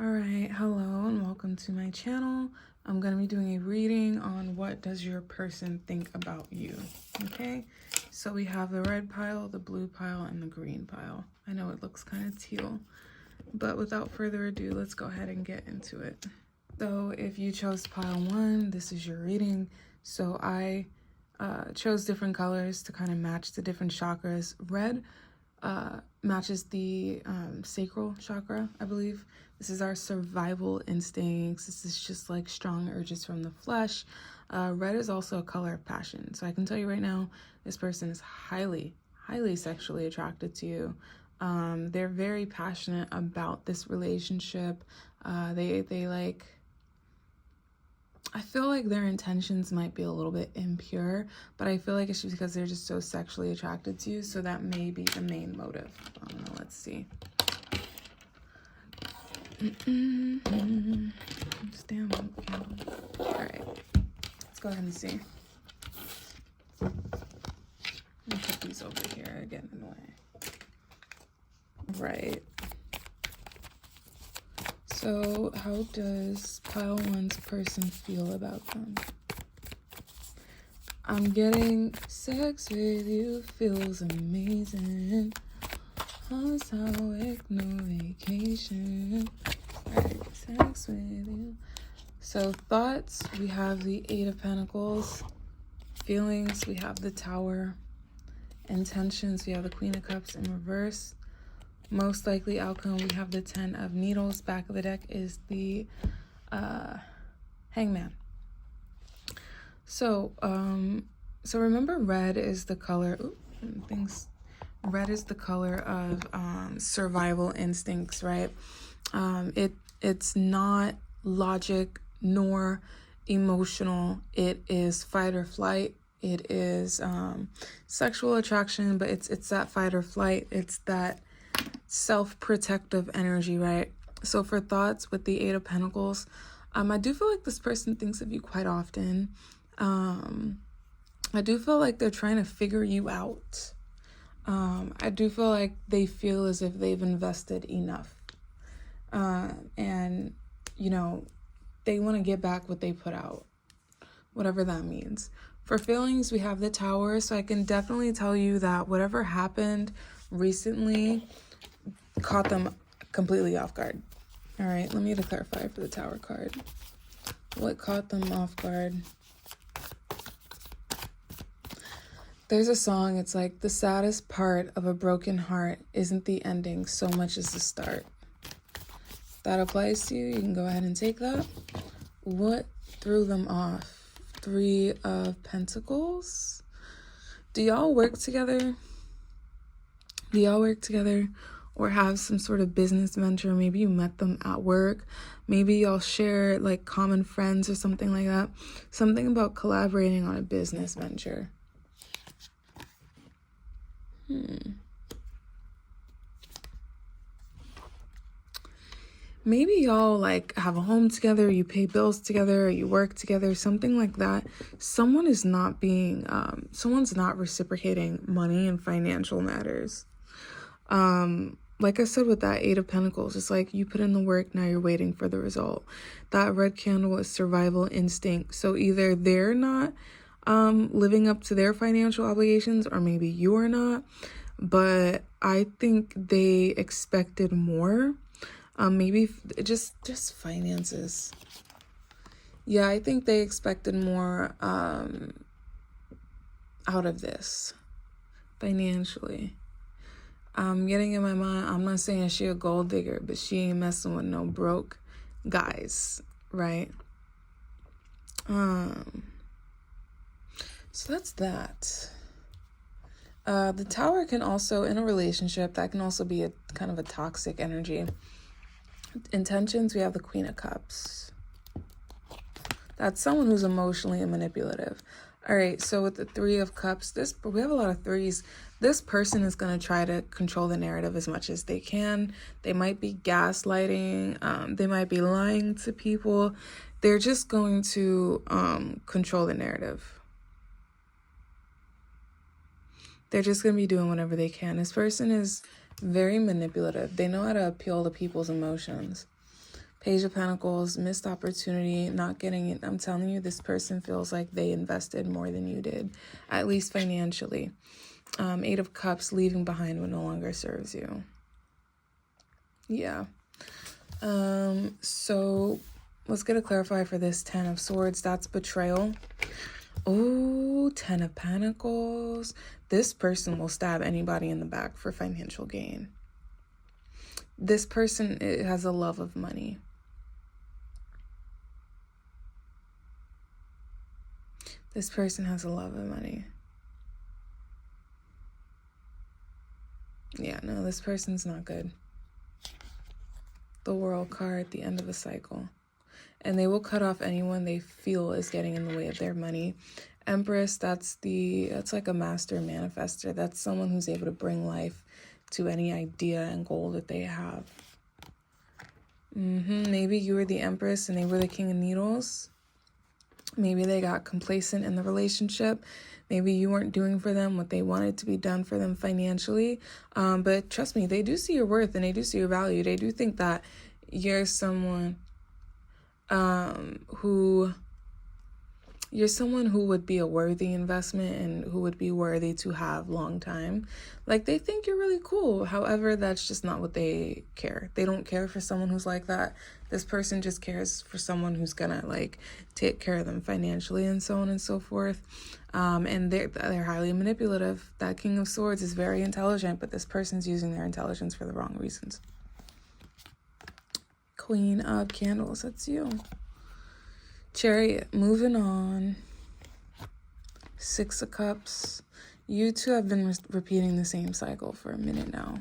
Alright, hello and welcome to my channel. I'm going to be doing a reading on what does your person think about you, okay? So we have the red pile, the blue pile, and the green pile. I know it looks kind of teal, but without further ado, let's go ahead and get into it. So if you chose pile 1, this is your reading. So I chose different colors to kind of match the different chakras. Red matches the sacral chakra, I believe. This is our survival instincts. This is just like strong urges from the flesh. Red is also a color of passion. So I can tell you right now, this person is highly sexually attracted to you. They're very passionate about this relationship. They like, I feel like their intentions might be a little bit impure, but I feel like it's just because they're just so sexually attracted to you. So that may be the main motive. Let's see. Stand up. All right, let's go ahead and see. Let me put these over here, get in the way. Right. So how does pile 1's person feel about them? I'm getting sex with you feels amazing. How's no vacation. Alright, sex with you. So thoughts, we have the 8 of Pentacles. Feelings, we have the Tower. Intentions, we have the Queen of Cups in reverse. Most likely outcome, we have the 10 of Needles. Back of the deck is the Hangman. So remember, red is the color. Red is the color of survival instincts, right? It's not logic nor emotional. It is fight or flight. It is sexual attraction, but it's that fight or flight. It's that self-protective energy, right? So for thoughts with the 8 of Pentacles, I do feel like this person thinks of you quite often. I do feel like they're trying to figure you out. I do feel like they feel as if they've invested enough. And, you know, they want to get back what they put out, whatever that means. For feelings, we have the Tower. So I can definitely tell you that whatever happened recently caught them completely off guard. All right, let me clarify for the Tower card. What caught them off guard? There's a song, it's like, the saddest part of a broken heart isn't the ending so much as the start. If that applies to you, you can go ahead and take that. What threw them off? 3 of Pentacles. Do y'all work together? Do y'all work together or have some sort of business venture? Maybe you met them at work. Maybe y'all share like common friends or something like that. Something about collaborating on a business venture. Maybe y'all like have a home together, you pay bills together, or you work together, something like that. Someone is not being, someone's not reciprocating money and financial matters. Like I said with that 8 of Pentacles, it's like you put in the work, now you're waiting for the result. That red candle is survival instinct. So either they're not living up to their financial obligations, or maybe you're not. But I think they expected more. Maybe just finances. Yeah, I think they expected more out of this financially. I'm getting in my mind, I'm not saying she a gold digger, but she ain't messing with no broke guys, right? So that's that. The Tower can also, in a relationship, that can also be a kind of a toxic energy. Intentions, we have the Queen of Cups. That's someone who's emotionally manipulative. All right, so with the 3 of Cups, we have a lot of 3s. This person is going to try to control the narrative as much as they can. They might be gaslighting. They might be lying to people. They're just going to control the narrative. They're just going to be doing whatever they can. This person is very manipulative. They know how to appeal to people's emotions. Page of Pentacles, missed opportunity, not getting it. I'm telling you, this person feels like they invested more than you did, at least financially. Eight of Cups, leaving behind what no longer serves you. Yeah. So let's get a clarify for this 10 of Swords. That's betrayal. Oh, 10 of Pentacles. This person will stab anybody in the back for financial gain. This person has a love of money. This person has a love of money. Yeah, no, this person's not good. The World card at the end of a cycle. And they will cut off anyone they feel is getting in the way of their money. Empress, that's like a master manifester. That's someone who's able to bring life to any idea and goal that they have. Maybe you were the Empress and they were the King of Needles. Maybe they got complacent in the relationship. Maybe you weren't doing for them what they wanted to be done for them financially. But trust me, they do see your worth and they do see your value. They do think that you're someone you're someone who would be a worthy investment and who would be worthy to have long time. Like, they think you're really cool. However, that's just not what they care. They don't care for someone who's like that. This person just cares for someone who's gonna like take care of them financially and so on and so forth. And they're highly manipulative. That King of Swords is very intelligent, but this person's using their intelligence for the wrong reasons. Queen of Candles, that's you. Chariot, moving on. Six of Cups. You two have been repeating the same cycle for a minute now.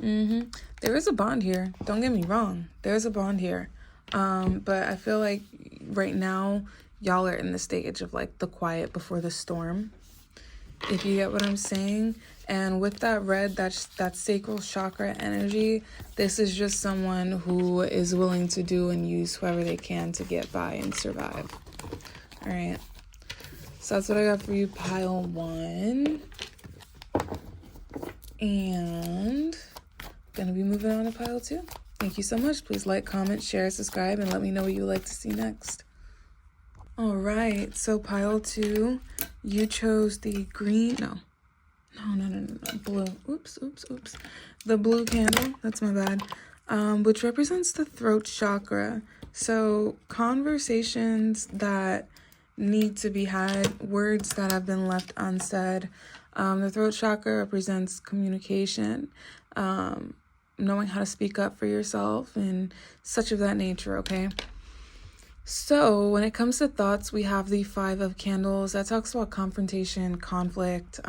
There is a bond here. Don't get me wrong. There's a bond here. But I feel like right now, y'all are in the stage of like the quiet before the storm. If you get what I'm saying. And with that red, that's sacral chakra energy. This is just someone who is willing to do and use whoever they can to get by and survive. All right. So that's what I got for you, pile 1. And gonna be moving on to pile 2. Thank you so much. Please like, comment, share, subscribe, and let me know what you would like to see next. All right. So pile 2, you chose the green. No, blue. Oops. The blue candle, that's my bad. Which represents the throat chakra. So conversations that need to be had, words that have been left unsaid. The throat chakra represents communication, knowing how to speak up for yourself and such of that nature, okay? So when it comes to thoughts, we have the 5 of Candles. That talks about confrontation, conflict,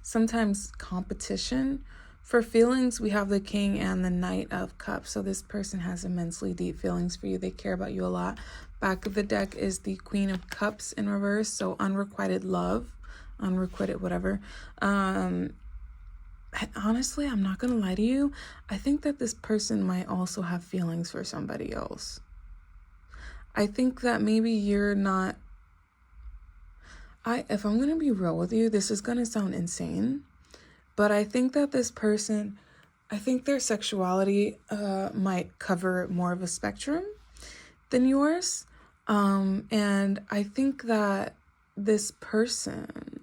sometimes competition. For feelings, we have the King and the Knight of Cups. So this person has immensely deep feelings for you. They care about you a lot. Back of the deck is the Queen of Cups in reverse. So unrequited love, unrequited whatever. Honestly, I'm not going to lie to you. I think that this person might also have feelings for somebody else. I think that maybe you're not... If I'm going to be real with you, this is going to sound insane, but I think that this person, I think their sexuality might cover more of a spectrum than yours. And I think that this person,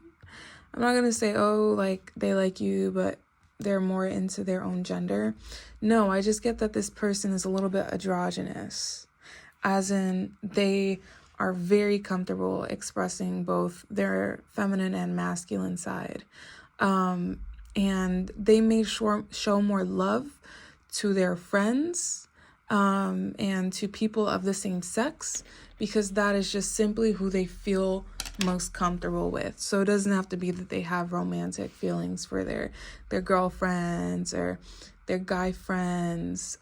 I'm not going to say, oh, like they like you, but they're more into their own gender. No, I just get that this person is a little bit androgynous. As in, they are very comfortable expressing both their feminine and masculine side. And they may show more love to their friends and to people of the same sex, because that is just simply who they feel most comfortable with. So it doesn't have to be that they have romantic feelings for their girlfriends or their guy friends.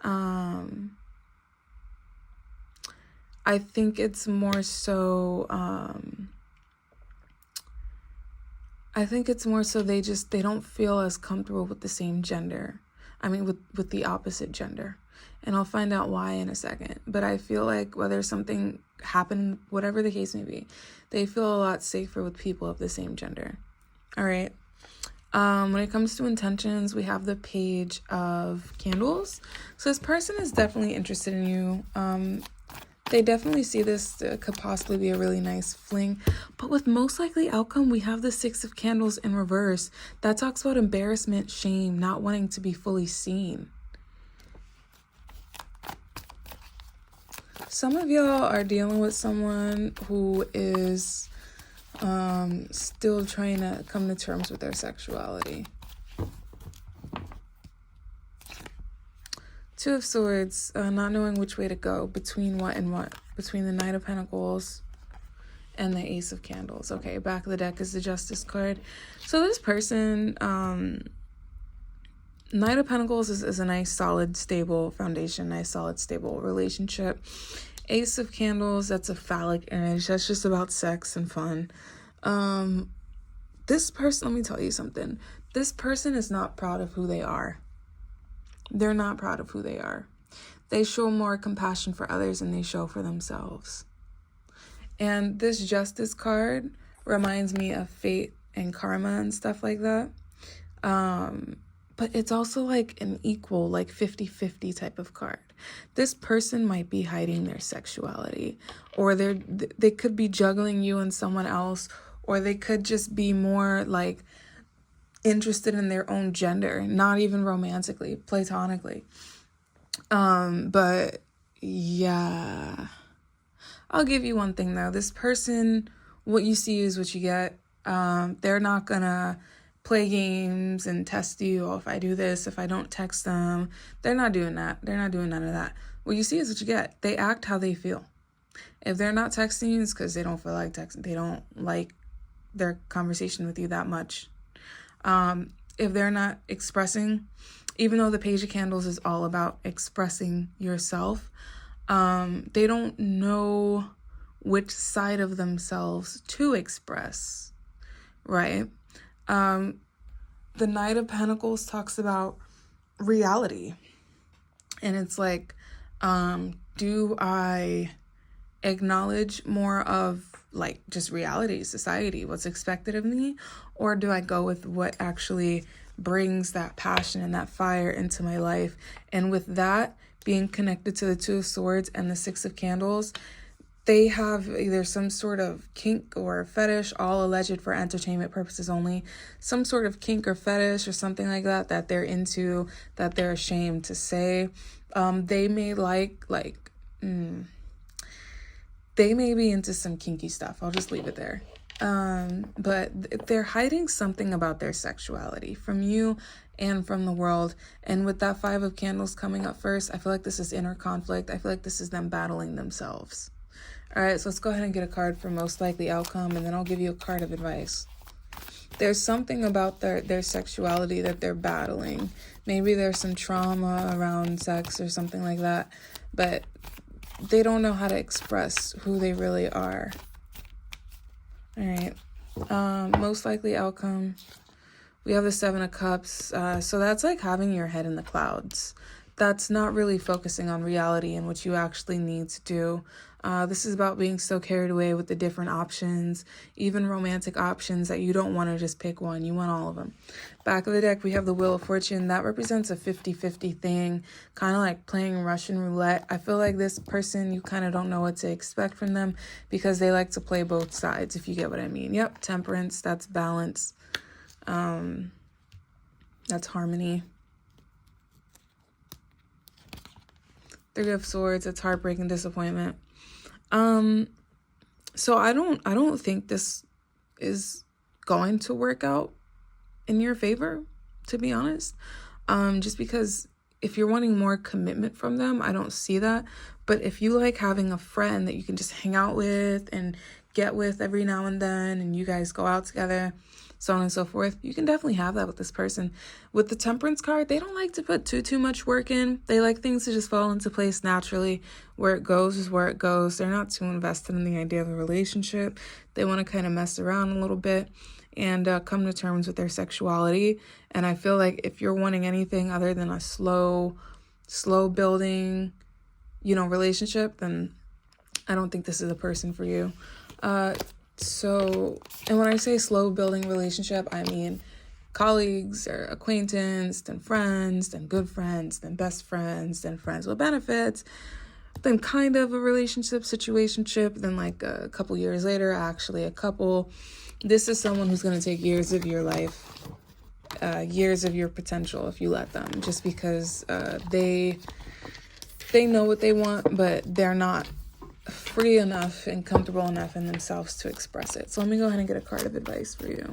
I think it's more so, they don't feel as comfortable with the same gender. I mean, with the opposite gender. And I'll find out why in a second. But I feel like whether something happened, whatever the case may be, they feel a lot safer with people of the same gender. All right. When it comes to intentions, we have the Page of Candles. So this person is definitely interested in you. They definitely see this could possibly be a really nice fling. But with most likely outcome, we have the Six of Candles in reverse. That talks about embarrassment, shame, not wanting to be fully seen. Some of y'all are dealing with someone who is still trying to come to terms with their sexuality. Two of Swords, not knowing which way to go, between what and what, between the Knight of Pentacles and the Ace of Candles. Okay, back of the deck is the Justice card. So this person, Knight of Pentacles is a nice, solid, stable foundation, nice, solid, stable relationship. Ace of Candles, that's a phallic image. That's just about sex and fun. This person, let me tell you something. This person is not proud of who they are. They're not proud of who they are. They show more compassion for others than they show for themselves. And this Justice card reminds me of fate and karma and stuff like that. But it's also like an equal, like 50-50 type of card. This person might be hiding their sexuality, or they could be juggling you and someone else, or they could just be more like interested in their own gender, not even romantically, platonically. But yeah, I'll give you one thing though. This person, what you see is what you get. They're not gonna play games and test you. Oh, if I do this, if I don't text them, they're not doing that. They're not doing none of that. What you see is what you get. They act how they feel. If they're not texting you, it's because they don't feel like texting. They don't like their conversation with you that much. If they're not expressing, even though the Page of Candles is all about expressing yourself, they don't know which side of themselves to express, right? The Knight of Pentacles talks about reality. And it's like, do I acknowledge more of like just reality, society, what's expected of me, or do I go with what actually brings that passion and that fire into my life? And with that being connected to the Two of Swords and the Six of Candles, they have either some sort of kink or fetish, all alleged for entertainment purposes only, some sort of kink or fetish or something like that that they're into, that they're ashamed to say. They may they may be into some kinky stuff. I'll just leave it there. But they're hiding something about their sexuality from you and from the world. And with that Five of Candles coming up first, I feel like this is inner conflict. I feel like this is them battling themselves. All right, so let's go ahead and get a card for most likely outcome, and then I'll give you a card of advice. There's something about their sexuality that they're battling. Maybe there's some trauma around sex or something like that, but they don't know how to express who they really are. All right. Most likely outcome. We have the Seven of Cups. So that's like having your head in the clouds. That's not really focusing on reality and what you actually need to do. This is about being so carried away with the different options, even romantic options, that you don't want to just pick one. You want all of them. Back of the deck, we have the Wheel of Fortune. That represents a 50-50 thing, kind of like playing Russian roulette. I feel like this person, you kind of don't know what to expect from them because they like to play both sides, if you get what I mean. Yep, Temperance, that's balance. That's harmony. Three of Swords, it's heartbreak and disappointment. So I don't think this is going to work out in your favor, to be honest. Just because if you're wanting more commitment from them, I don't see that. But if you like having a friend that you can just hang out with and get with every now and then, and you guys go out together, so on and so forth, you can definitely have that with this person. With the Temperance card, they don't like to put too much work in. They like things to just fall into place naturally. Where it goes is where it goes. They're not too invested in the idea of a relationship. They want to kind of mess around a little bit and come to terms with their sexuality. And I feel like if you're wanting anything other than a slow building, relationship, then I don't think this is a person for you. And when I say slow building relationship, I mean colleagues or acquaintance, then friends, then good friends, then best friends, then friends with benefits, then kind of a relationship, situationship, then like a couple years later, actually a couple. This is someone who's going to take years of your life, years of your potential if you let them, just because they know what they want, but they're not free enough and comfortable enough in themselves to express it. So let me go ahead and get a card of advice for you.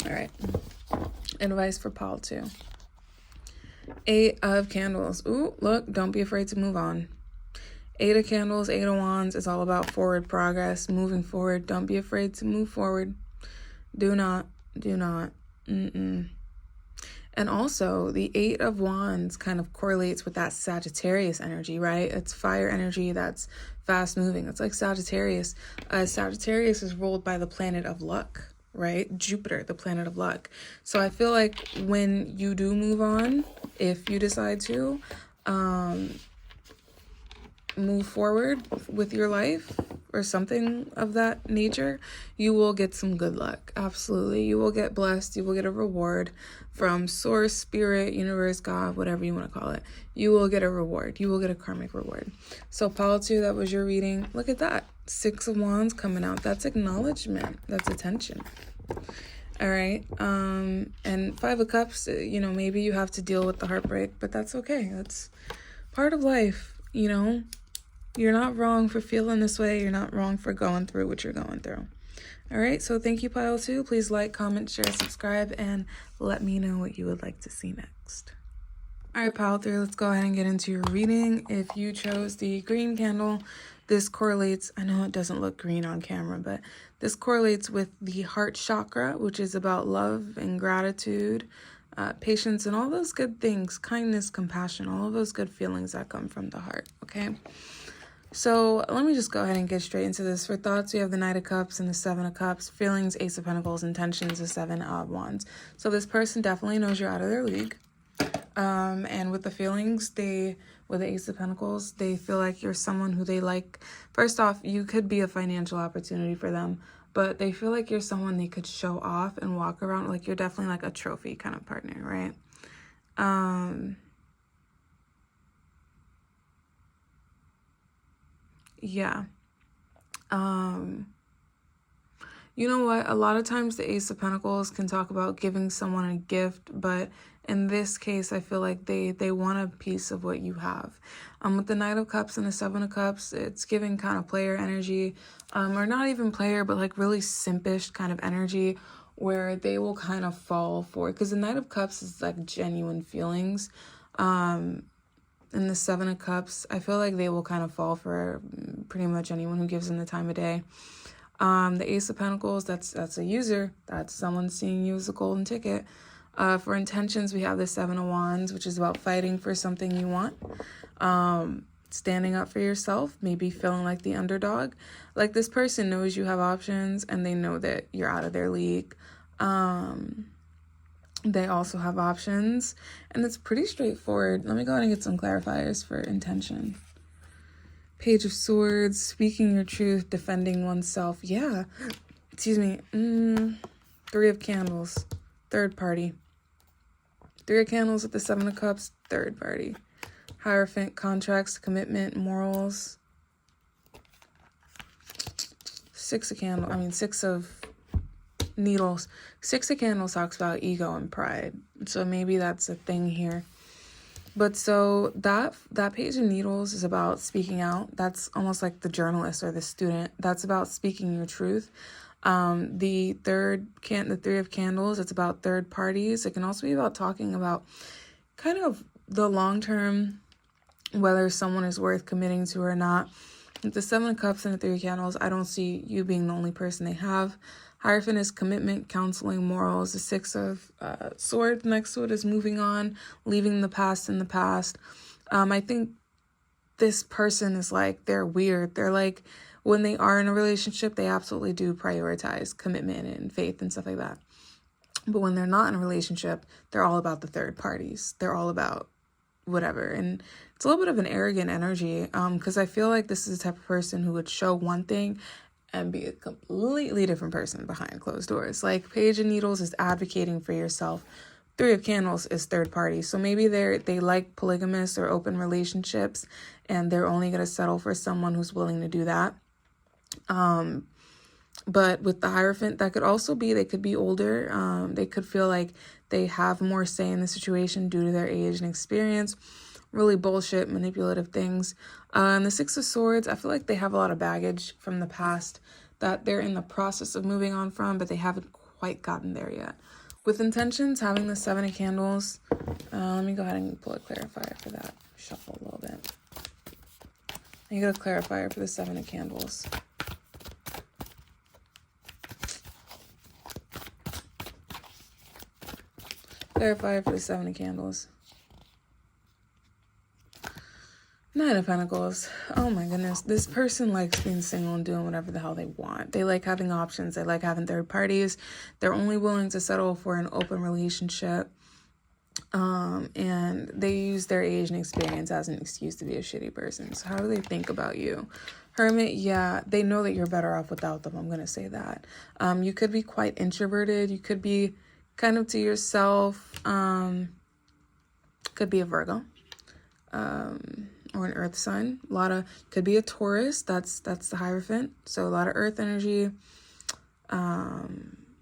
All right. Advice for Paul 2. 8 of Candles. Ooh, look, don't be afraid to move on. 8 of Candles, 8 of Wands is all about forward progress, moving forward. Don't be afraid to move forward. Do not. And also, the 8 of Wands kind of correlates with that Sagittarius energy, right? It's fire energy that's fast moving. It's like Sagittarius. Sagittarius is ruled by the planet of luck, right? Jupiter, the planet of luck. So I feel like when you do move on, if you decide to move forward with your life or something of that nature, you will get some good luck. Absolutely. You will get blessed. You will get a reward from source, spirit, universe, God, whatever you want to call it. You will get a reward. You will get a karmic reward. So Paul 2, that was your reading. Look at that. 6 of Wands coming out. That's acknowledgement. That's attention. All right. And 5 of Cups, maybe you have to deal with the heartbreak, but that's okay. That's part of life, You're not wrong for feeling this way. You're not wrong for going through what you're going through. All right. So thank you, Pile 2. Please like, comment, share, subscribe, and let me know what you would like to see next. All right, Pile 3, let's go ahead and get into your reading. If you chose the green candle, this correlates, I know it doesn't look green on camera, but this correlates with the heart chakra, which is about love and gratitude, patience, and all those good things, kindness, compassion, all of those good feelings that come from the heart, okay? So let me just go ahead and get straight into this. For thoughts, we have the Knight of Cups and the 7 of Cups. Feelings, Ace of Pentacles. Intentions, the 7 of Wands. So this person definitely knows you're out of their league. And with the feelings, with the Ace of Pentacles, they feel like you're someone who they like. First off, you could be a financial opportunity for them, but they feel like you're someone they could show off and walk around. Like you're definitely like a trophy kind of partner, right? Yeah. You know what? A lot of times the Ace of Pentacles can talk about giving someone a gift, but in this case, I feel like they want a piece of what you have. With the Knight of Cups and the 7 of Cups, it's giving kind of player energy, or not even player, but like really simpish kind of energy where they will kind of fall for it. Because the Knight of Cups is like genuine feelings. And the 7 of Cups, I feel like they will kind of fall for pretty much anyone who gives them the time of day. The Ace of Pentacles, that's a user. That's someone seeing you as a golden ticket. For intentions, we have the 7 of Wands, which is about fighting for something you want. Standing up for yourself, maybe feeling like the underdog. Like this person knows you have options and they know that you're out of their league. They also have options, and it's pretty straightforward. Let me go ahead and get some clarifiers for intention. Page of Swords, speaking your truth, defending oneself. Yeah. Excuse me. 3 of Candles, third party. 3 of Candles with the 7 of Cups, third party. Hierophant, contracts, commitment, morals. 6 of Needles. 6 of Candles talks about ego and pride. So maybe that's a thing here. But so that Page of Needles is about speaking out. That's almost like the journalist or the student. That's about speaking your truth. The 3 of Candles, it's about third parties. It can also be about talking about kind of the long term, whether someone is worth committing to or not. With the 7 of Cups and the 3 of Candles, I don't see you being the only person they have. Hierophant is commitment, counseling, morals. The 6 of Swords next to it is moving on, leaving the past in the past. I think this person is like, they're weird. They're like, when they are in a relationship, they absolutely do prioritize commitment and faith and stuff like that. But when they're not in a relationship, they're all about the third parties. They're all about whatever. And it's a little bit of an arrogant energy, because I feel like this is the type of person who would show one thing and be a completely different person behind closed doors. Like Page of Needles is advocating for yourself. Three of Candles is third party. So maybe they like polygamous or open relationships, and they're only going to settle for someone who's willing to do that. But with the Hierophant, that could also be, they could be older. They could feel like they have more say in the situation due to their age and experience. Really bullshit, manipulative things. And the Six of Swords, I feel like they have a lot of baggage from the past that they're in the process of moving on from, but they haven't quite gotten there yet. With Intentions, having the Seven of Candles, let me go ahead and pull a clarifier for that. Shuffle a little bit. You got a clarifier for the Seven of Candles. Clarifier for the Seven of Candles. Nine of Pentacles. Oh my goodness. This person likes being single and doing whatever the hell they want. They like having options. They like having third parties. They're only willing to settle for an open relationship. And they use their age and experience as an excuse to be a shitty person. So how do they think about you? Hermit, yeah, they know that you're better off without them. I'm going to say that. You could be quite introverted. You could be kind of to yourself. Could be a Virgo. Or an earth sign. Could be a Taurus. That's the Hierophant. So a lot of earth energy.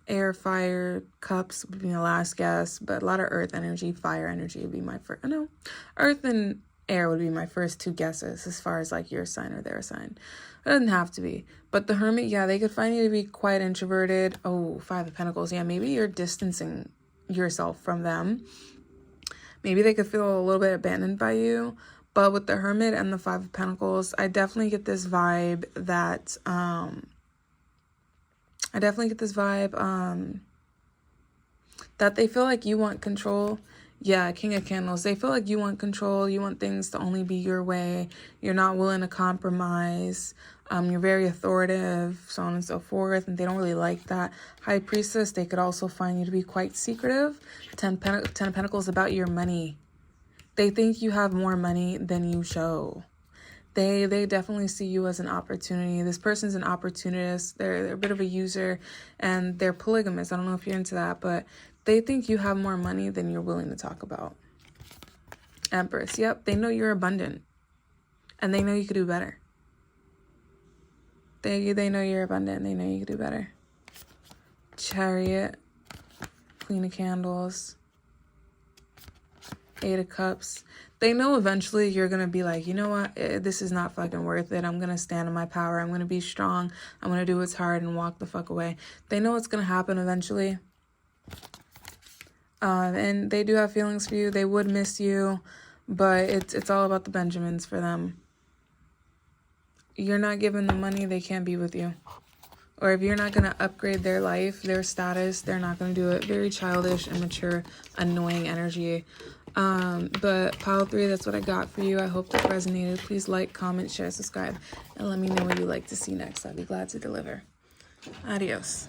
Air, fire, cups would be my last guess, but a lot of earth energy, fire energy would be my first. No, earth and air would be my first two guesses as far as like your sign or their sign. It doesn't have to be. But the Hermit, yeah, they could find you to be quite introverted. Oh, Five of Pentacles. Yeah, maybe you're distancing yourself from them. Maybe they could feel a little bit abandoned by you. But with the Hermit and the Five of Pentacles, I definitely get this vibe that, that they feel like you want control. Yeah, King of Candles. They feel like you want control. You want things to only be your way. You're not willing to compromise. You're very authoritative, so on and so forth. And they don't really like that. High Priestess, they could also find you to be quite secretive. Ten of Pentacles about your money. They think you have more money than you show. They definitely see you as an opportunity. This person's an opportunist. They're a bit of a user, and they're polygamous. I don't know if you're into that, but they think you have more money than you're willing to talk about. Empress. Yep, they know you're abundant, and they know you could do better. They know you're abundant. They know you could do better. Chariot. Queen of Candles. Eight of Cups. They know eventually you're going to be like, you know what? This is not fucking worth it. I'm going to stand in my power. I'm going to be strong. I'm going to do what's hard and walk the fuck away. They know it's going to happen eventually. And they do have feelings for you. They would miss you, but it's all about the Benjamins for them. You're not giving them money, they can't be with you. Or if you're not going to upgrade their life, their status, they're not going to do it. Very childish, immature, annoying energy. But pile 3, that's what I got for you. I hope that resonated. Please like, comment, share, subscribe, and let me know what you'd like to see next. I'd be glad to deliver. Adios.